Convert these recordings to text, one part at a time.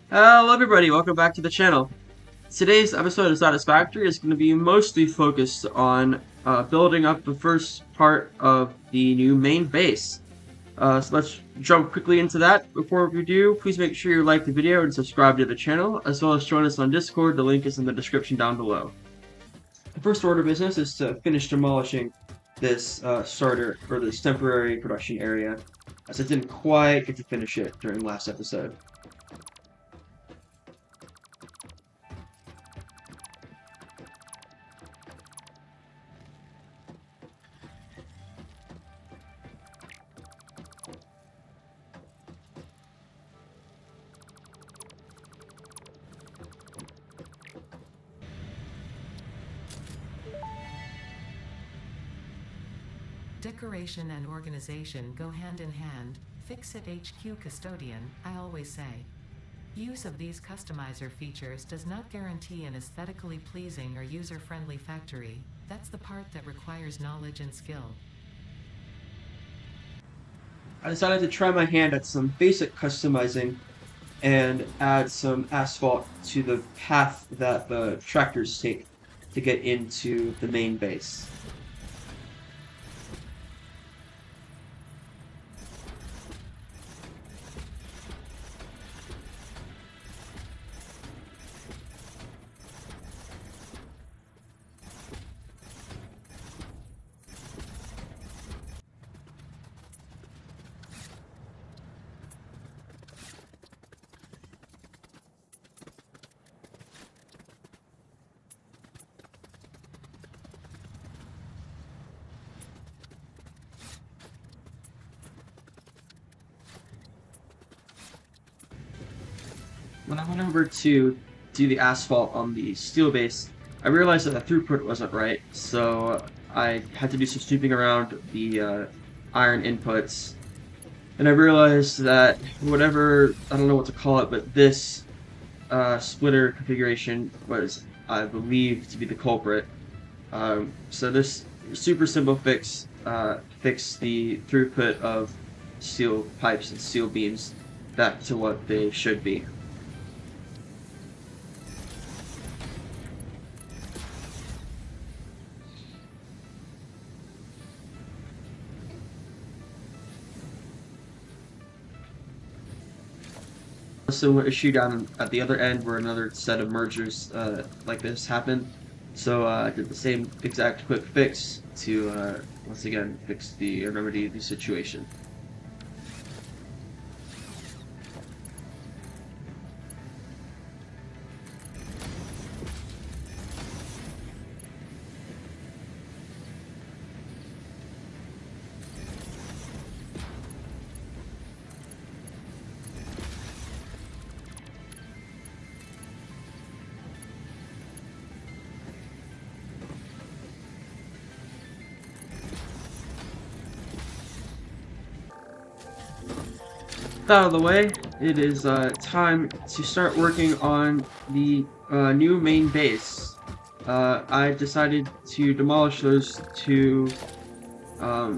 Hello everybody, welcome back to the channel. Today's episode of Satisfactory is going to be mostly focused on building up the first part of the new main base. So let's jump quickly into that. Before we do, please make sure you like the video and subscribe to the channel, as well as join us on Discord. The link is in the description down below. The first order of business is to finish demolishing this starter, or this temporary production area, as I didn't quite get to finish it during last episode. Decoration and organization go hand in hand. Fix it HQ custodian, I always say. Use of these customizer features does not guarantee an aesthetically pleasing or user-friendly factory. That's the part that requires knowledge and skill. I decided to try my hand at some basic customizing and add some asphalt to the path that the tractors take to get into the main base. When I went over to do the asphalt on the steel base, I realized that the throughput wasn't right, so I had to do some snooping around the iron inputs, and I realized that whatever, I don't know what to call it, but this splitter configuration was, I believe, to be the culprit. So this super simple fix fixed the throughput of steel pipes and steel beams back to what they should be. Also, issue down at the other end where another set of mergers like this happened. So I did the same exact quick fix to once again fix the remedy the situation. Out of the way, it is time to start working on the new main base. I decided to demolish those two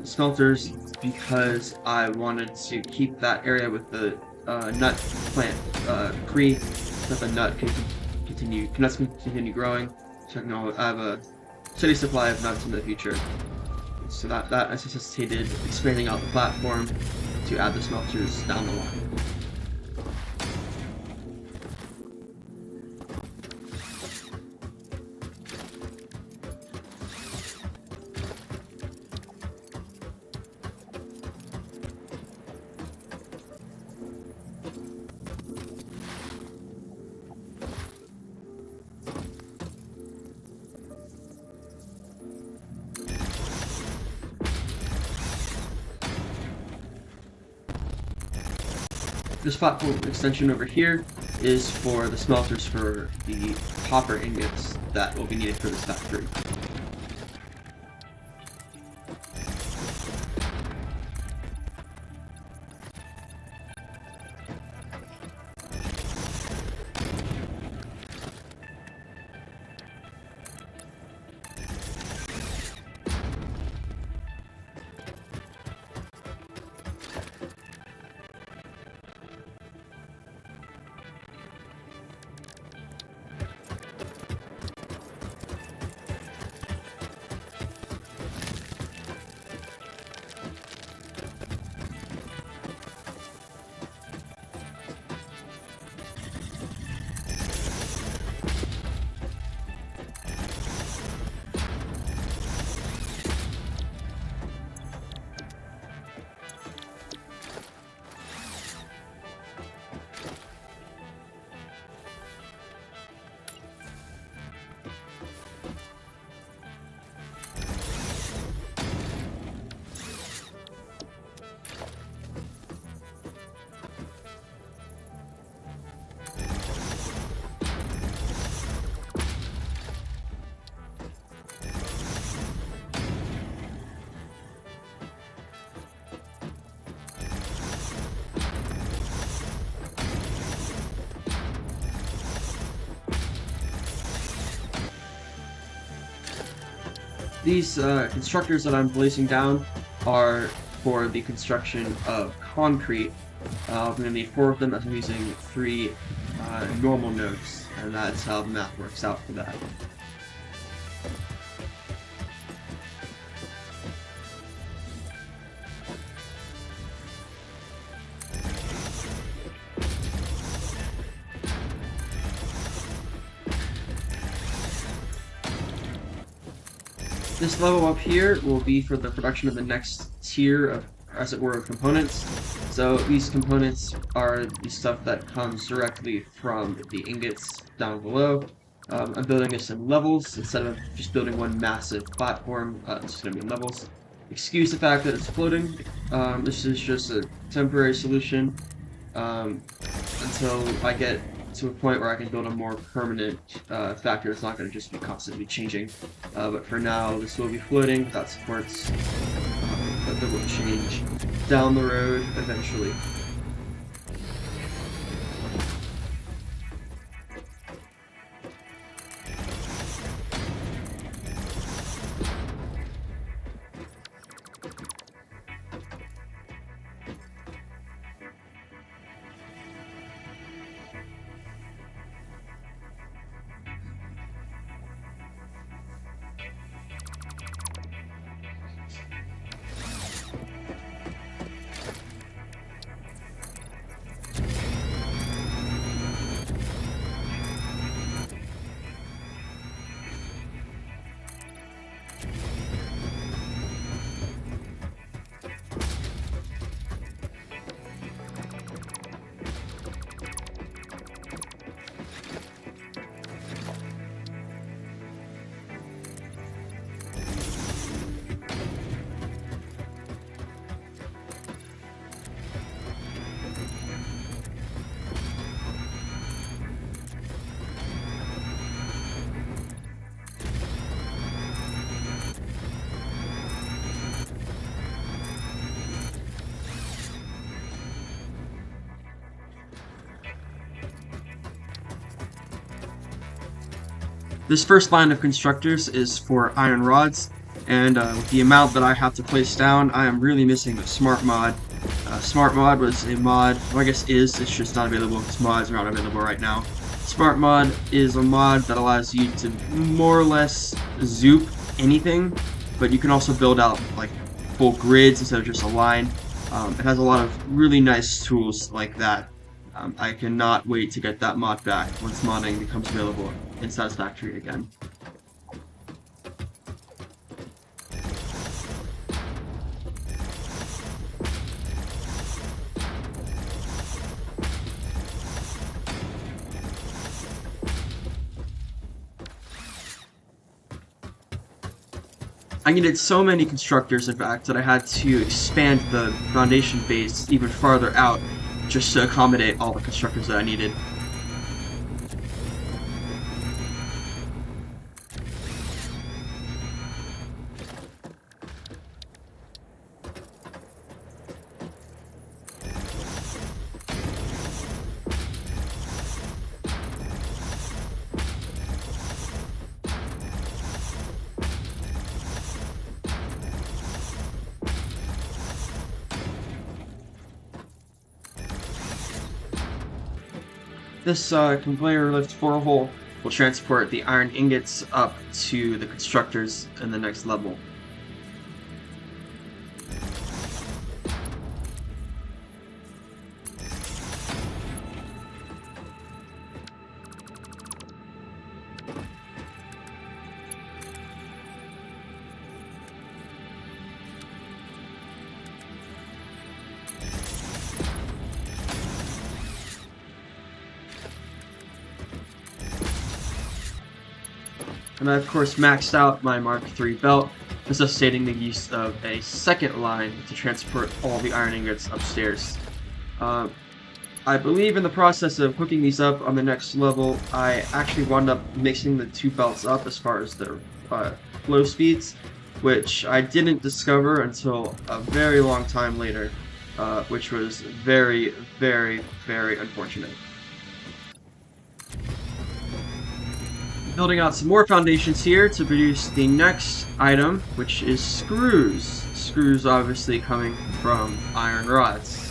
smelters because I wanted to keep that area with the nut plant free, so that the nuts can continue growing, so I can have a steady supply of nuts in the future. So that necessitated expanding out the platform to add the smelters down the line. This platform extension over here is for the smelters for the copper ingots that will be needed for this factory. these constructors that I'm placing down are for the construction of concrete. I'm going to need 4 of them as I'm using 3 normal nodes, and that's how the math works out for that. This level up here will be for the production of the next tier of, as it were, components. So these components are the stuff that comes directly from the ingots down below. I'm building this in levels instead of just building one massive platform. It's going to be in levels. Excuse the fact that it's floating. This is just a temporary solution until I get to a point where I can build a more permanent factory that's not going to just be constantly changing. But for now, this will be floating without supports, but that will change down the road eventually. This first line of constructors is for iron rods, and with the amount that I have to place down, I am really missing the Smart Mod. Smart Mod was a mod, well, I guess it's just not available because mods are not available right now. Smart Mod is a mod that allows you to more or less zoop anything, but you can also build out like full grids instead of just a line. It has a lot of really nice tools like that. I cannot wait to get that mod back once modding becomes available in Satisfactory again. I needed so many constructors, in fact, that I had to expand the foundation base even farther out just to accommodate all the constructors that I needed. This conveyor lift 4-hole will transport the iron ingots up to the constructors in the next level. And I of course maxed out my Mark III belt, necessitating the use of a second line to transport all the iron ingots upstairs. I believe in the process of hooking these up on the next level, I actually wound up mixing the 2 belts up as far as their flow speeds, which I didn't discover until a very long time later, which was very, very, very unfortunate. building out some more foundations here to produce the next item, which is screws. Screws obviously coming from iron rods.